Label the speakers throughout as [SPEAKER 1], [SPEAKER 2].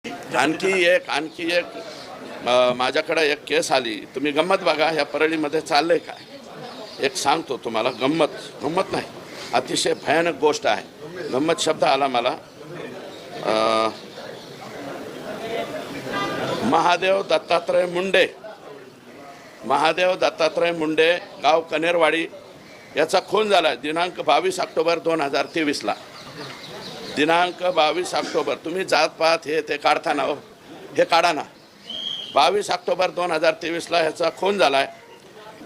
[SPEAKER 1] आणखी एक माझ्याकडे एक केस आली। तुम्ही गंमत बघा, ह्या परळीमध्ये चाललंय काय एक सांगतो तुम्हाला। गंमत नाही, अतिशय भयानक गोष्ट आहे। गंमत शब्द आला मला। महादेव दत्तात्रय मुंडे गाव कनेरवाडी याचा खून झाला दिनांक 22 ऑक्टोबर 2023 ला। दिनांक 22 ऑक्टोबर, तुम्ही जात पात हे ते काढताना हो, हे काढा ना। 22 ऑक्टोबर 2023 ला ह्याचा खून झालाय।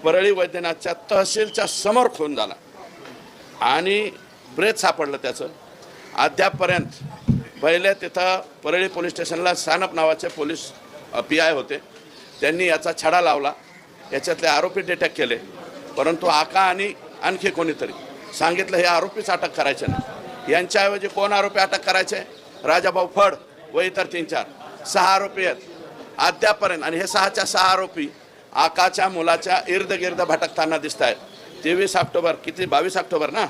[SPEAKER 1] परळी वैद्यनाथच्या तहसीलच्या समोर खून झाला आणि प्रेत सापडलं त्याचं। अद्यापपर्यंत पहिले तिथं परळी पोलीस स्टेशनला सानप नावाचे पोलीस PI होते, त्यांनी याचा छडा लावला, याच्यातले आरोपी डिटेक्ट केले। परंतु आका आणि आणखी कोणीतरी सांगितलं हे आरोपीच अटक करायचे नाही, यांच्याऐवजी कोण आरोपी अटक करायचे? राजाभाऊ फड व इतर 3-4 6 आरोपी आहेत अद्यापर्यंत। आणि हे 6च्या 6 आरोपी आकाच्या मुलाच्या इर्द गिर्द भटकताना दिसत आहेत। 23 ऑक्टोबर किती 22 ऑक्टोबर ना,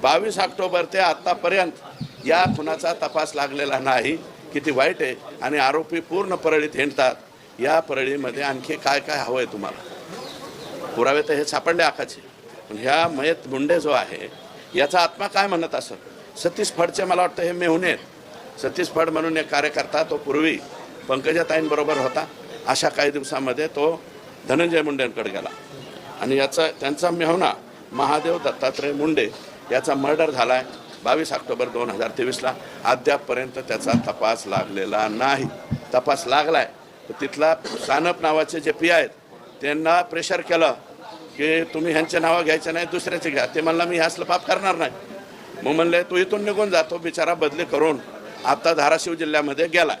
[SPEAKER 1] 22 ऑक्टोबर ते आतापर्यंत या खुनाचा तपास लागलेला नाही। किती वाईट आहे। आणि आरोपी पूर्ण परळीत हिंडतात। या परळीमध्ये आणखी काय काय हवं आहे तुम्हाला? पुरावे तर हे सापडले आकाचे, पण ह्या मयत मुंडे जो आहे याचा आत्मा काय म्हणत असत? सतीश फडचे मला वाटतं हे मेहुणे आहेत। सतीश फड म्हणून एक कार्यकर्ता, तो पूर्वी पंकजाताईंबरोबर होता। अशा काही दिवसामध्ये तो धनंजय मुंडेंकडे गेला आणि त्यांचा मेहुणा महादेव दत्तात्रय मुंडे याचा मर्डर झाला आहे 22 ऑक्टोबर 2023 ला। अद्यापपर्यंत त्याचा तपास लागलेला नाही। तपास लागलाय तर तिथला सानप नावाचे जे PI आहेत त्यांना प्रेशर केलं की तुम्ही ह्यांचे नावं घ्यायचे नाही, दुसऱ्याचे घ्या। ते म्हणला मी असलं पाप करणार नाही। मग म्हणले तू इथून निघून जातो। बिचारा बदली करून आता धाराशिव जिल्ह्यामध्ये गेलाय।